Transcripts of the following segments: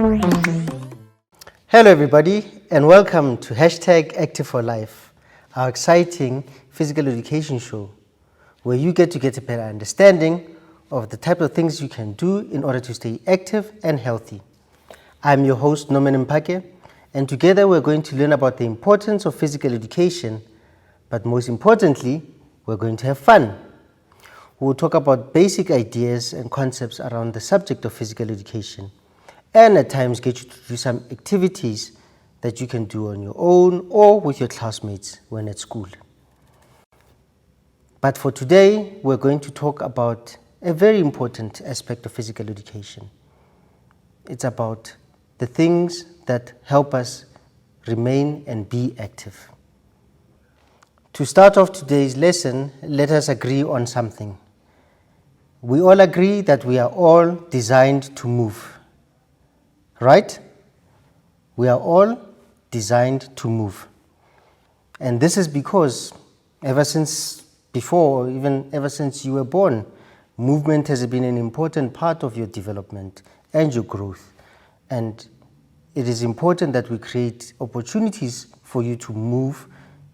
Hello everybody and welcome to #Active4Life, our exciting physical education show where you get a better understanding of the type of things you can do in order to stay active and healthy. I'm your host Norman Mpake, and together we're going to learn about the importance of physical education, but most importantly, we're going to have fun. We'll talk about basic ideas and concepts around the subject of physical education, and at times get you to do some activities that you can do on your own or with your classmates when at school. But for today, we're going to talk about a very important aspect of physical education. It's about the things that help us remain and be active. To start off today's lesson, let us agree on something. We all agree that we are all designed to move. Right? We are all designed to move. And this is because ever since before, even ever since you were born, movement has been an important part of your development and your growth. And it is important that we create opportunities for you to move,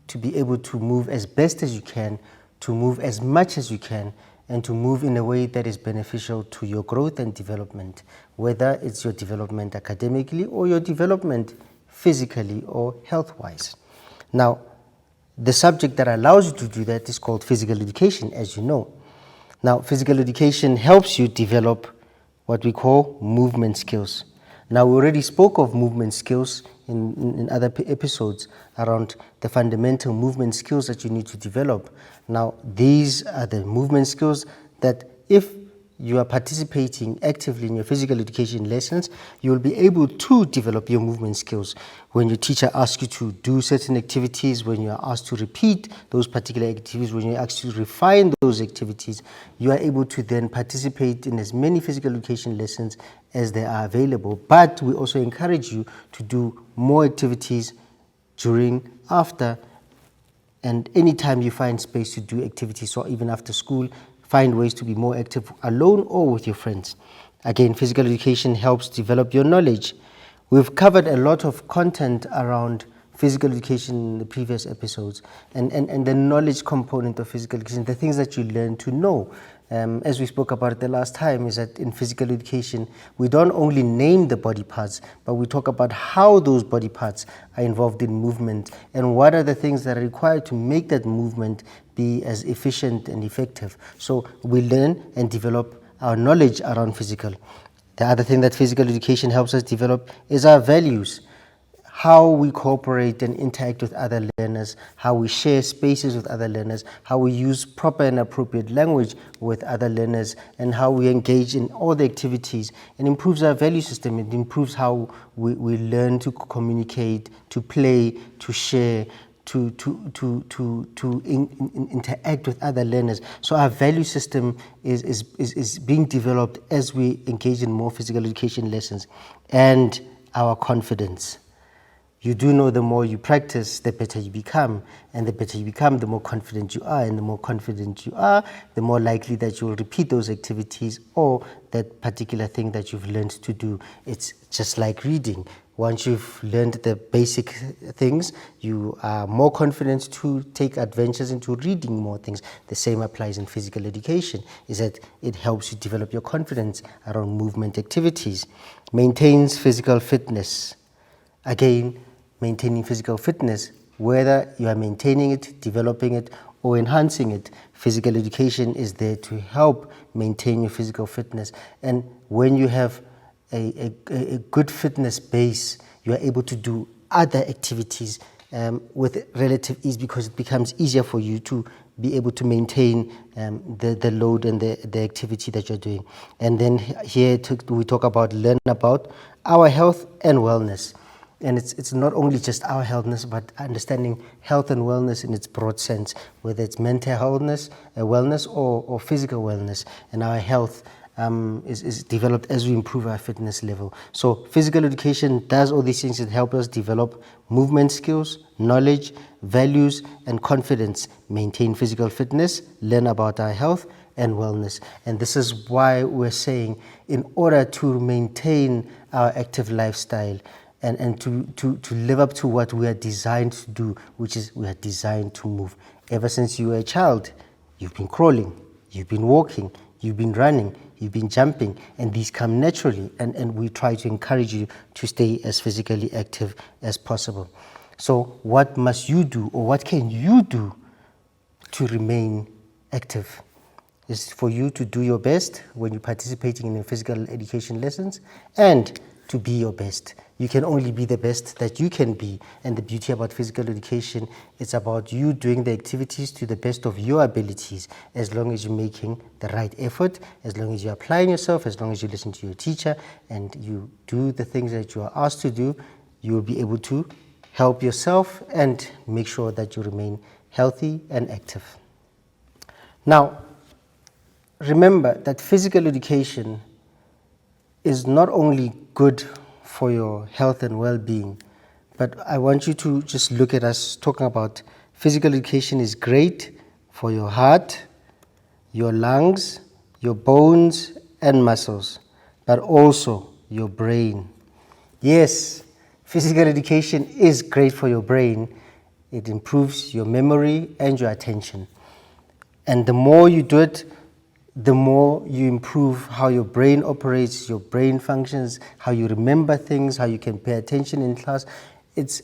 to be able to move as best as you can, to move as much as you can, and to move in a way that is beneficial to your growth and development, whether it's your development academically or your development physically or health-wise. Now, the subject that allows you to do that is called physical education, as you know. Now, physical education helps you develop what we call movement skills. Now, we already spoke of movement skills in other episodes around the fundamental movement skills that you need to develop. Now, these are the movement skills that if you are participating actively in your physical education lessons, you will be able to develop your movement skills. When your teacher asks you to do certain activities, when you are asked to repeat those particular activities, when you're asked to refine those activities, you are able to then participate in as many physical education lessons as they are available. But we also encourage you to do more activities during, after, and anytime you find space to do activities, or even after school, find ways to be more active alone or with your friends. Again, physical education helps develop your knowledge. We've covered a lot of content around physical education in the previous episodes, and the knowledge component of physical education, the things that you learn to know. As we spoke about it the last time, is that in physical education, we don't only name the body parts, but we talk about how those body parts are involved in movement and what are the things that are required to make that movement be as efficient and effective. So we learn and develop our knowledge around physical. The other thing that physical education helps us develop is our values. How we cooperate and interact with other learners, how we share spaces with other learners, how we use proper and appropriate language with other learners, and how we engage in all the activities. It improves our value system. It improves how we learn to communicate, to play, to share, to interact with other learners. So our value system is being developed as we engage in more physical education lessons. And our confidence. You do know the more you practice, the better you become. And the better you become, the more confident you are. And the more confident you are, the more likely that you will repeat those activities or that particular thing that you've learned to do. It's just like reading. Once you've learned the basic things, you are more confident to take adventures into reading more things. The same applies in physical education, is that it helps you develop your confidence around movement activities. Maintains physical fitness. Again, maintaining physical fitness, whether you are maintaining it, developing it, or enhancing it, physical education is there to help maintain your physical fitness. And when you have a good fitness base, you are able to do other activities with relative ease, because it becomes easier for you to be able to maintain the load and the activity that you're doing. And then here we talk about, learn about our health and wellness. And it's not only just our healthness, but understanding health and wellness in its broad sense, whether it's mental wellness or physical wellness. And our health is developed as we improve our fitness level. So physical education does all these things that help us develop movement skills, knowledge, values, and confidence, maintain physical fitness, learn about our health, and wellness. And this is why we're saying, in order to maintain our active lifestyle and to live up to what we are designed to do, which is we are designed to move. Ever since you were a child, you've been crawling, you've been walking, you've been running, you've been jumping, and these come naturally. And we try to encourage you to stay as physically active as possible. So what must you do, or what can you do to remain active? Is for you to do your best when you're participating in the physical education lessons, and to be your best. You can only be the best that you can be. And the beauty about physical education, it's about you doing the activities to the best of your abilities, as long as you're making the right effort, as long as you're applying yourself, as long as you listen to your teacher and you do the things that you are asked to do, you will be able to help yourself and make sure that you remain healthy and active. Now, remember that physical education is not only good for your health and well-being, but I want you to just look at us talking about physical education is great for your heart, your lungs, your bones and muscles, but also your brain. Yes, physical education is great for your brain. It improves your memory and your attention. And the more you do it, the more you improve how your brain operates, your brain functions, how you remember things, how you can pay attention in class. It's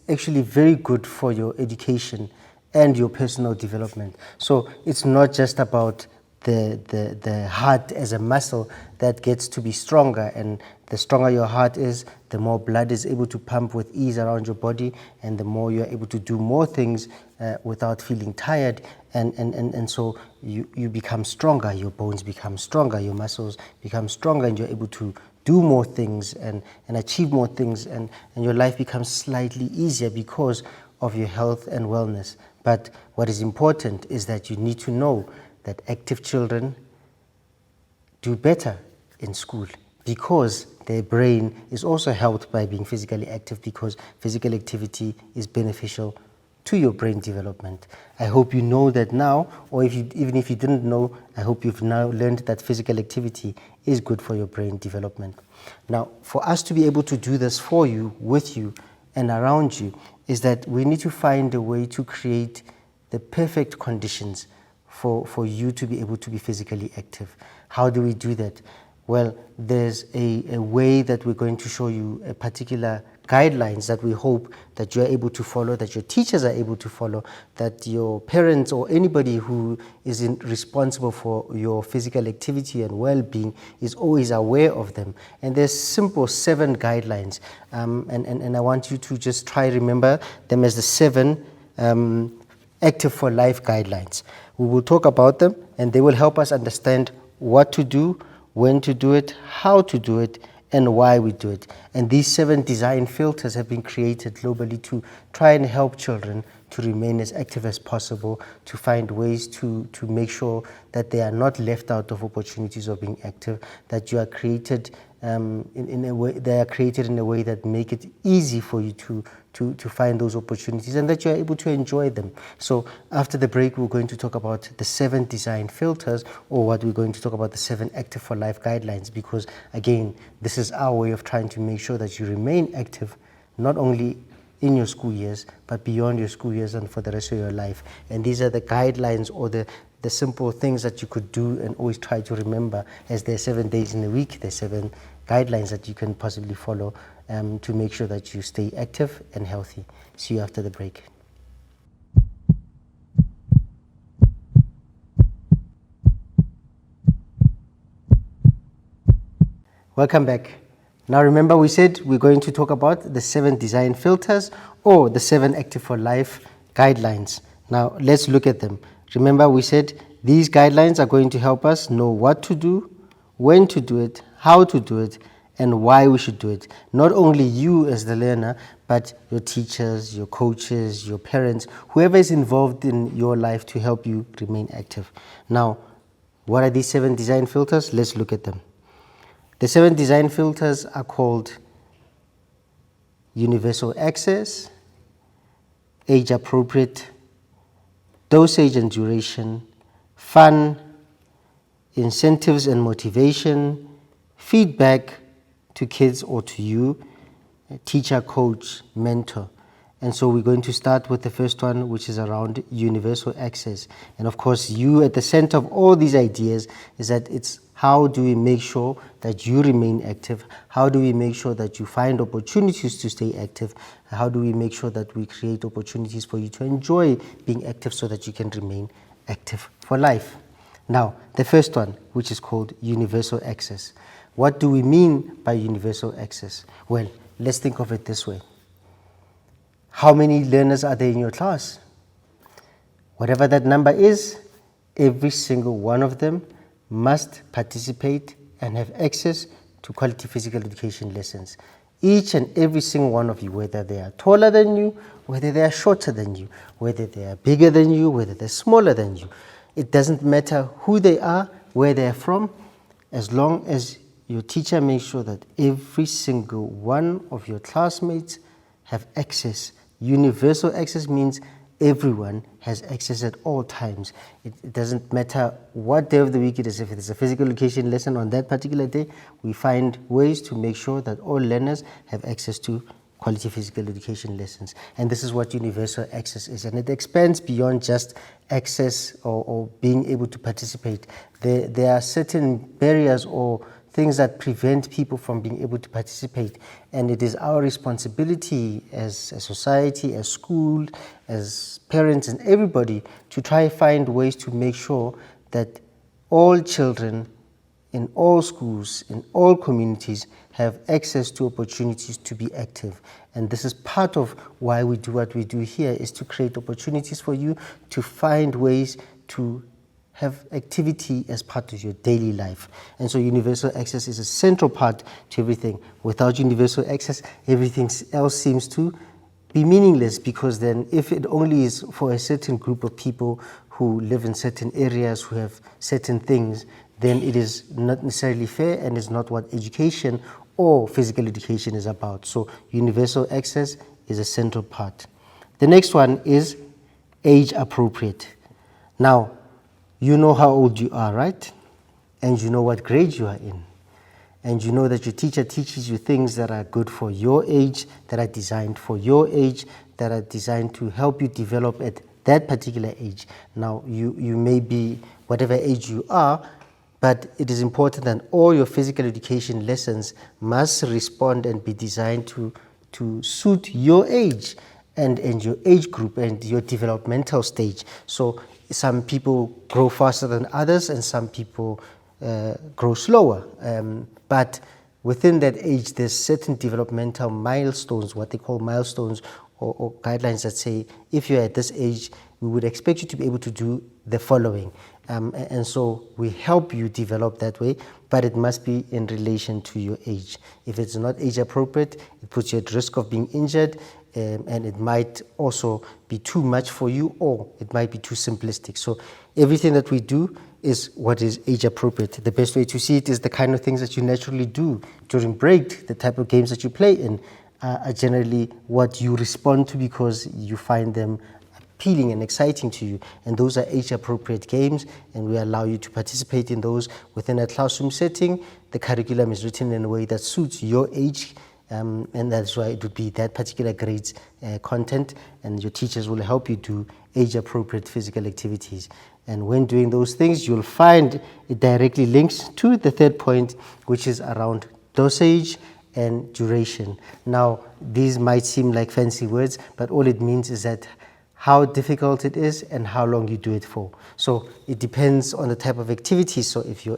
actually very good for your education and your personal development. So it's not just about the heart as a muscle that gets to be stronger, and the stronger your heart is, the more blood is able to pump with ease around your body, and the more you're able to do more things without feeling tired, and so you become stronger, your bones become stronger, your muscles become stronger, and you're able to do more things and achieve more things, and your life becomes slightly easier because of your health and wellness. But what is important is that you need to know that active children do better in school because their brain is also helped by being physically active, because physical activity is beneficial to your brain development. I hope you know that now, or even if you didn't know, I hope you've now learned that physical activity is good for your brain development. Now, for us to be able to do this for you, with you, and around you, is that we need to find a way to create the perfect conditions for you to be able to be physically active. How do we do that? Well, there's a way that we're going to show you, a particular guidelines that we hope that you're able to follow, that your teachers are able to follow, that your parents or anybody who is responsible for your physical activity and well-being is always aware of them. And there's simple 7 guidelines, and I want you to just try remember them as the 7 Active4Life guidelines. We will talk about them, and they will help us understand what to do, when to do it, how to do it, and why we do it. And these 7 design filters have been created globally to try and help children to remain as active as possible, to find ways to make sure that they are not left out of opportunities of being active, that you are created in a way, they are created in a way that make it easy for you to find those opportunities, and that you are able to enjoy them. So after the break, we're going to talk about the 7 design filters, or what we're going to talk about, the 7 Active4Life guidelines, because again, this is our way of trying to make sure that you remain active, not only in your school years, but beyond your school years and for the rest of your life. And these are the guidelines, or the simple things that you could do and always try to remember, as there are 7 days in a week, there's 7 guidelines that you can possibly follow to make sure that you stay active and healthy. See you after the break. Welcome back. Now remember, we said we're going to talk about the 7 design filters, or the 7 Active4Life guidelines. Now let's look at them. Remember, we said these guidelines are going to help us know what to do, when to do it, how to do it, and why we should do it. Not only you as the learner, but your teachers, your coaches, your parents, whoever is involved in your life to help you remain active. Now, what are these 7 design filters? Let's look at them. The 7 design filters are called universal access, age appropriate, dosage and duration, fun, incentives and motivation, feedback to kids or to you, teacher, coach, mentor. And so we're going to start with the first one, which is around universal access. And of course, you at the center of all these ideas is that it's how do we make sure that you remain active? How do we make sure that you find opportunities to stay active? How do we make sure that we create opportunities for you to enjoy being active so that you can remain active for life? Now, the first one, which is called universal access. What do we mean by universal access? Well, let's think of it this way. How many learners are there in your class? Whatever that number is, every single one of them must participate and have access to quality physical education lessons. Each and every single one of you, whether they are taller than you, whether they are shorter than you, whether they are bigger than you, whether they're smaller than you, it doesn't matter who they are, where they're from, as long as your teacher makes sure that every single one of your classmates have access. Universal access means everyone has access at all times. It doesn't matter what day of the week it is. If it is a physical education lesson on that particular day, we find ways to make sure that all learners have access to quality physical education lessons. And this is what universal access is. And it expands beyond just access or being able to participate. There are certain barriers or things that prevent people from being able to participate. And it is our responsibility as a society, as school, as parents and everybody to try find ways to make sure that all children in all schools, in all communities, have access to opportunities to be active. And this is part of why we do what we do here, is to create opportunities for you to find ways to have activity as part of your daily life. And so universal access is a central part to everything. Without universal access, everything else seems to be meaningless, because then if it only is for a certain group of people who live in certain areas, who have certain things, then it is not necessarily fair and is not what education or physical education is about. So universal access is a central part. The next one is age appropriate. Now, you know how old you are, right? And you know what grade you are in. And you know that your teacher teaches you things that are good for your age, that are designed for your age, that are designed to help you develop at that particular age. Now, you may be whatever age you are, but it is important that all your physical education lessons must respond and be designed to suit your age and your age group and your developmental stage. So some people grow faster than others and some people grow slower. But within that age, there's certain developmental milestones, what they call milestones or guidelines that say, if you're at this age, we would expect you to be able to do the following. And so we help you develop that way, but it must be in relation to your age. If it's not age appropriate, it puts you at risk of being injured, and it might also be too much for you, or it might be too simplistic. So everything that we do is what is age appropriate. The best way to see it is the kind of things that you naturally do during break. The type of games that you play in are generally what you respond to because you find them appealing and exciting to you, and those are age-appropriate games, and we allow you to participate in those within a classroom setting. The curriculum is written in a way that suits your age, and that's why it would be that particular grade's content, and your teachers will help you do age-appropriate physical activities. And when doing those things, you'll find it directly links to the third point, which is around dosage and duration. Now, these might seem like fancy words, but all it means is that how difficult it is and how long you do it for. So it depends on the type of activities. So if your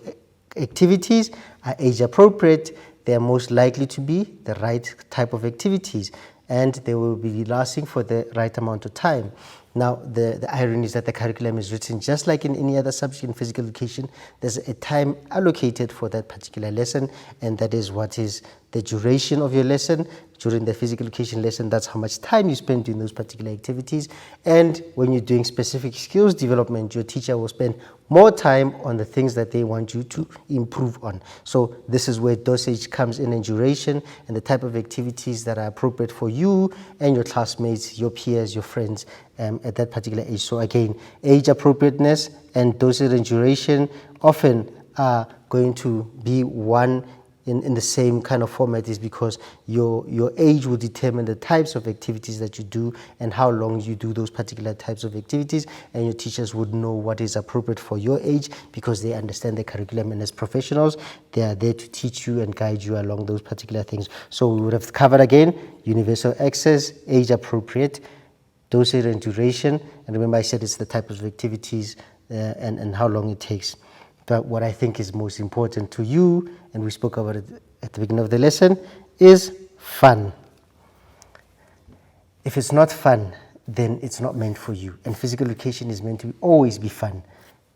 activities are age appropriate, they are most likely to be the right type of activities, and they will be lasting for the right amount of time. Now, the irony is that the curriculum is written just like in any other subject in physical education. There's a time allocated for that particular lesson, and that is what is the duration of your lesson. During the physical education lesson, that's how much time you spend doing those particular activities. And when you're doing specific skills development, your teacher will spend more time on the things that they want you to improve on. So this is where dosage comes in, and duration, and the type of activities that are appropriate for you and your classmates, your peers, your friends at that particular age. So again, age appropriateness and dosage and duration often are going to be one in the same kind of format, is because your age will determine the types of activities that you do and how long you do those particular types of activities, and your teachers would know what is appropriate for your age because they understand the curriculum, and as professionals they are there to teach you and guide you along those particular things. So we would have covered again universal access, age appropriate, dosage and duration, and remember I said it's the type of activities and how long it takes. But what I think is most important to you, and we spoke about it at the beginning of the lesson, is fun. If it's not fun, then it's not meant for you. And physical education is meant to always be fun.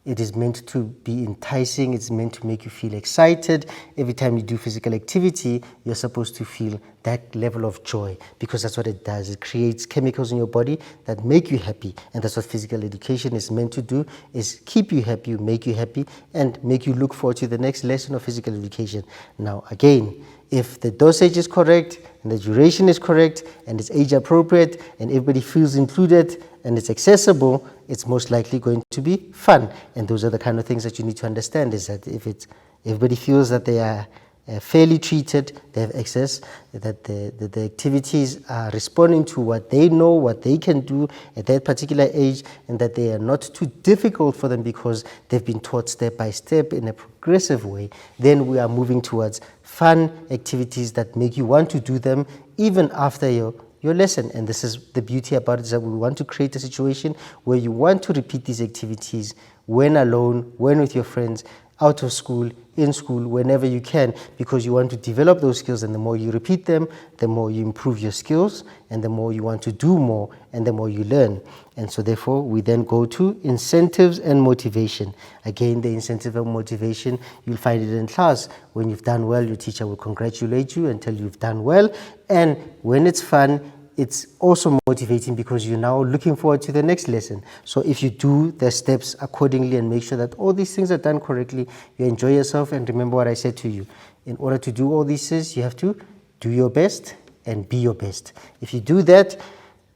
It is meant to be enticing. It's meant to make you feel excited. Every time you do physical activity, you're supposed to feel that level of joy, because that's what it does. It creates chemicals in your body that make you happy. And that's what physical education is meant to do, is keep you happy, make you happy, and make you look forward to the next lesson of physical education. Now, again, if the dosage is correct and the duration is correct and it's age appropriate and everybody feels included and it's accessible, it's most likely going to be fun. And those are the kind of things that you need to understand, is that if everybody feels that they are fairly treated, they have access, that the activities are responding to what they know, what they can do at that particular age, and that they are not too difficult for them because they've been taught step by step in a progressive way, then we are moving towards fun activities that make you want to do them even after your lesson. And this is the beauty about it, is that we want to create a situation where you want to repeat these activities when alone, when with your friends, out of school, in school, whenever you can, because you want to develop those skills. And the more you repeat them, the more you improve your skills, and the more you want to do more, and the more you learn. And so therefore we then go to incentives and motivation. Again, the incentive and motivation, you'll find it in class. When you've done well, your teacher will congratulate you and tell you you've done well. And when it's fun, it's also motivating because you're now looking forward to the next lesson. So if you do the steps accordingly and make sure that all these things are done correctly, you enjoy yourself. And remember what I said to you. In order to do all these things, you have to do your best and be your best. If you do that,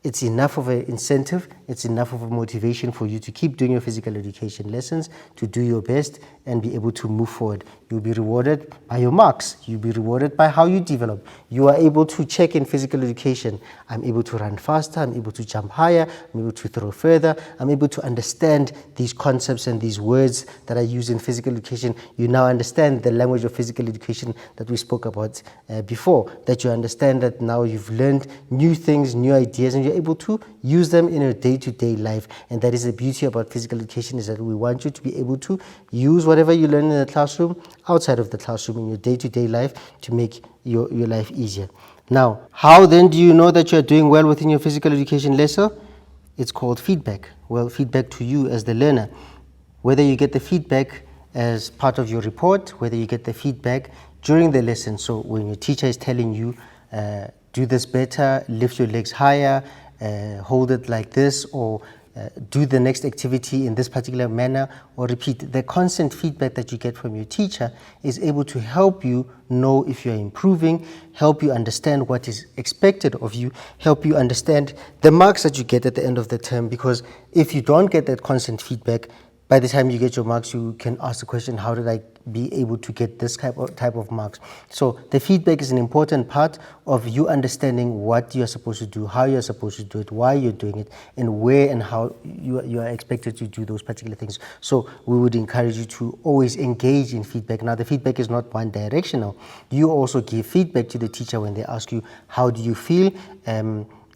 it's enough of an incentive, it's enough of a motivation for you to keep doing your physical education lessons, to do your best and be able to move forward. You'll be rewarded by your marks. You'll be rewarded by how you develop. You are able to check in physical education. I'm able to run faster, I'm able to jump higher, I'm able to throw further, I'm able to understand these concepts and these words that I use in physical education. You now understand the language of physical education that we spoke about before, that you understand that now you've learned new things, new ideas, and you're able to use them in your day-to-day life. And that is the beauty about physical education, is that we want you to be able to use whatever you learn in the classroom outside of the classroom in your day-to-day life to make your life easier. Now, how then do you know that you're doing well within your physical education lesson? It's called feedback. Well, feedback to you as the learner. Whether you get the feedback as part of your report, whether you get the feedback during the lesson. So when your teacher is telling you, do this better, lift your legs higher, hold it like this, or do the next activity in this particular manner, or repeat. The constant feedback that you get from your teacher is able to help you know if you're improving, help you understand what is expected of you, help you understand the marks that you get at the end of the term. Because if you don't get that constant feedback, by the time you get your marks, you can ask the question, how did I be able to get this type of marks? So the feedback is an important part of you understanding what you're supposed to do, how you're supposed to do it, why you're doing it, and where and how you are expected to do those particular things. So we would encourage you to always engage in feedback. Now, the feedback is not one directional. You also give feedback to the teacher when they ask you, how do you feel?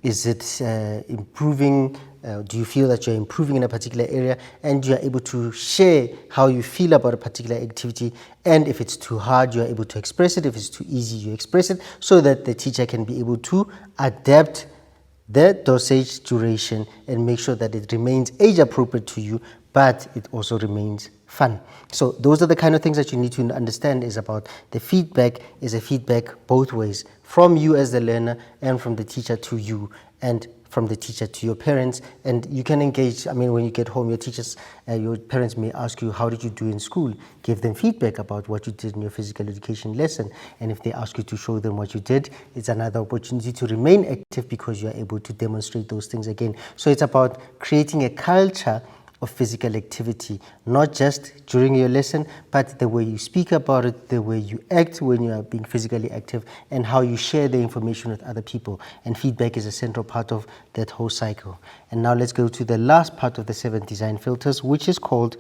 Is it improving? Do you feel that you're improving in a particular area? And you're able to share how you feel about a particular activity. And if it's too hard, you're able to express it. If it's too easy, you express it, so that the teacher can be able to adapt the dosage duration and make sure that it remains age appropriate to you, but it also remains fun. So those are the kind of things that you need to understand, is about the feedback is a feedback both ways, from you as the learner and from the teacher to you, and from the teacher to your parents. And you can engage. I mean, when you get home, your parents may ask you, how did you do in school? Give them feedback about what you did in your physical education lesson. And if they ask you to show them what you did, it's another opportunity to remain active, because you are able to demonstrate those things again. So it's about creating a culture of physical activity, not just during your lesson, but the way you speak about it, the way you act when you are being physically active, and how you share the information with other people. And feedback is a central part of that whole cycle. And now let's go to the last part of the 7 design filters, which is called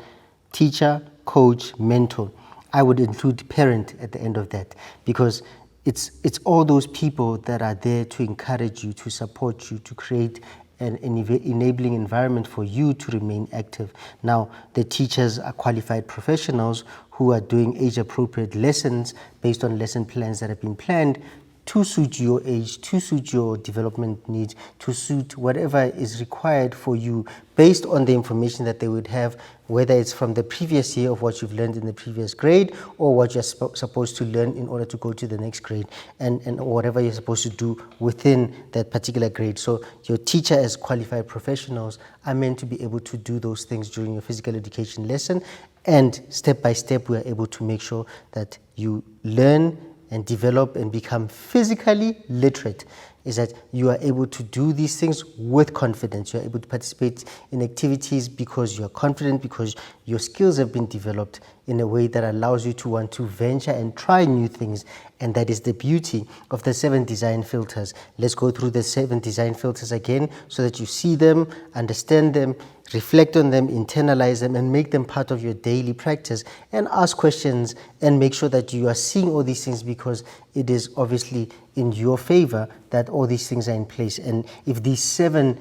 teacher, coach, mentor. I would include parent at the end of that, because it's all those people that are there to encourage you, to support you, to create an enabling environment for you to remain active. Now, the teachers are qualified professionals who are doing age-appropriate lessons based on lesson plans that have been planned to suit your age, to suit your development needs, to suit whatever is required for you based on the information that they would have, whether it's from the previous year of what you've learned in the previous grade or what you're supposed to learn in order to go to the next grade, and whatever you're supposed to do within that particular grade. So your teacher as qualified professionals are meant to be able to do those things during your physical education lesson, and step by step we are able to make sure that you learn and develop and become physically literate, is that you are able to do these things with confidence. You are able to participate in activities because you are confident, because your skills have been developed in a way that allows you to want to venture and try new things. And that is the beauty of the 7 design filters. Let's go through the 7 design filters again so that you see them, understand them, reflect on them, internalize them, and make them part of your daily practice, and ask questions and make sure that you are seeing all these things, because it is obviously in your favor that all these things are in place. And if these 7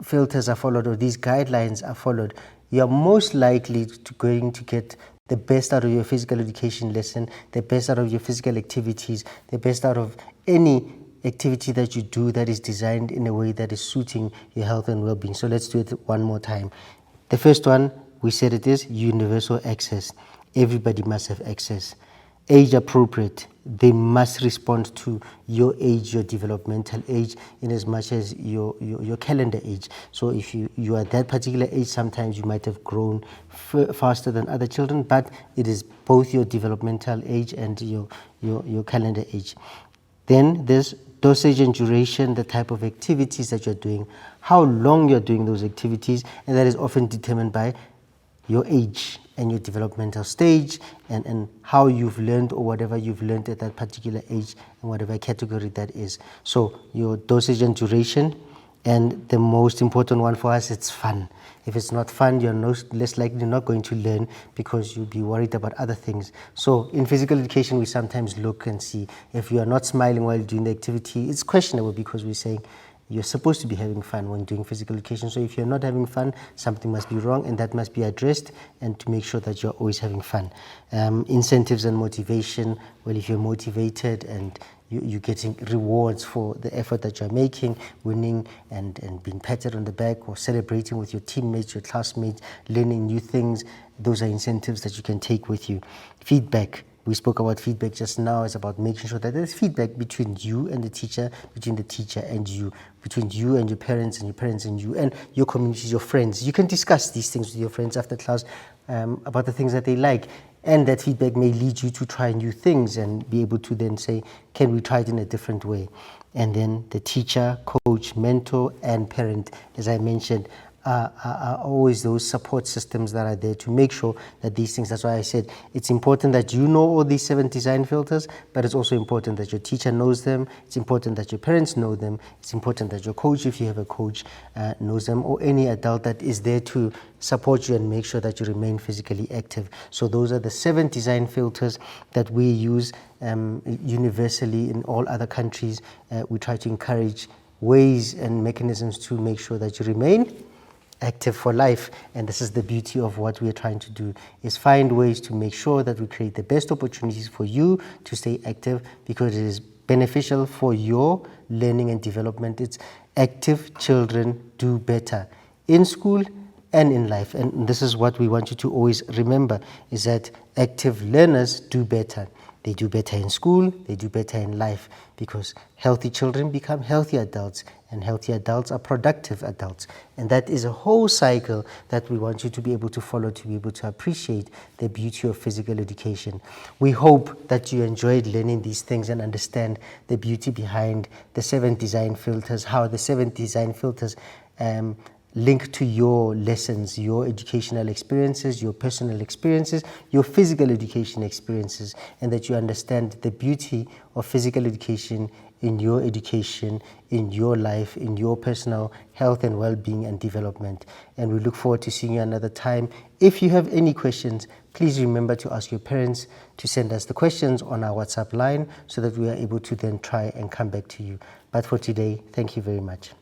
filters are followed, or these guidelines are followed, you are most likely going to get the best out of your physical education lesson, the best out of your physical activities, the best out of any activity that you do that is designed in a way that is suiting your health and well-being. So let's do it one more time. The first one, we said it is universal access. Everybody must have access. Age appropriate. They must respond to your age, your developmental age, in as much as your calendar age. So if you are that particular age, sometimes you might have grown faster than other children, but it is both your developmental age and your calendar age. Then there's dosage and duration, the type of activities that you're doing, how long you're doing those activities, and that is often determined by your age and your developmental stage, and how you've learned, or whatever you've learned at that particular age and whatever category that is. So your dosage and duration, and the most important one for us, it's fun. If it's not fun, you're less likely not going to learn, because you'll be worried about other things. So in physical education, we sometimes look and see if you are not smiling while doing the activity, it's questionable, because we're saying you're supposed to be having fun when doing physical education. So if you're not having fun, something must be wrong, and that must be addressed, and to make sure that you're always having fun. Incentives and motivation. Well, if you're motivated and you're getting rewards for the effort that you're making, winning and being patted on the back, or celebrating with your teammates, your classmates, learning new things, those are incentives that you can take with you. Feedback. We spoke about feedback just now. It's about making sure that there's feedback between you and the teacher, between the teacher and you, between you and your parents and you, and your communities, your friends. You can discuss these things with your friends after class about the things that they like. And that feedback may lead you to try new things and be able to then say, can we try it in a different way? And then the teacher, coach, mentor, and parent, as I mentioned, are always those support systems that are there to make sure that these things, that's why I said it's important that you know all these 7 design filters, but it's also important that your teacher knows them, it's important that your parents know them, it's important that your coach, if you have a coach, knows them, or any adult that is there to support you and make sure that you remain physically active. So those are the 7 design filters that we use universally in all other countries. We try to encourage ways and mechanisms to make sure that you remain active for life. And this is the beauty of what we are trying to do, is find ways to make sure that we create the best opportunities for you to stay active, because it is beneficial for your learning and development. It's active children do better in school and in life. And this is what we want you to always remember, is that active learners do better. They do better in school, they do better in life, because healthy children become healthy adults, and healthy adults are productive adults. And that is a whole cycle that we want you to be able to follow, to be able to appreciate the beauty of physical education. We hope that you enjoyed learning these things and understand the beauty behind the 7 design filters, how the 7 design filters link to your lessons, your educational experiences, your personal experiences, your physical education experiences, and that you understand the beauty of physical education in your education, in your life, in your personal health and well-being and development. And we look forward to seeing you another time. If you have any questions, please remember to ask your parents to send us the questions on our WhatsApp line so that we are able to then try and come back to you. But for today, thank you very much.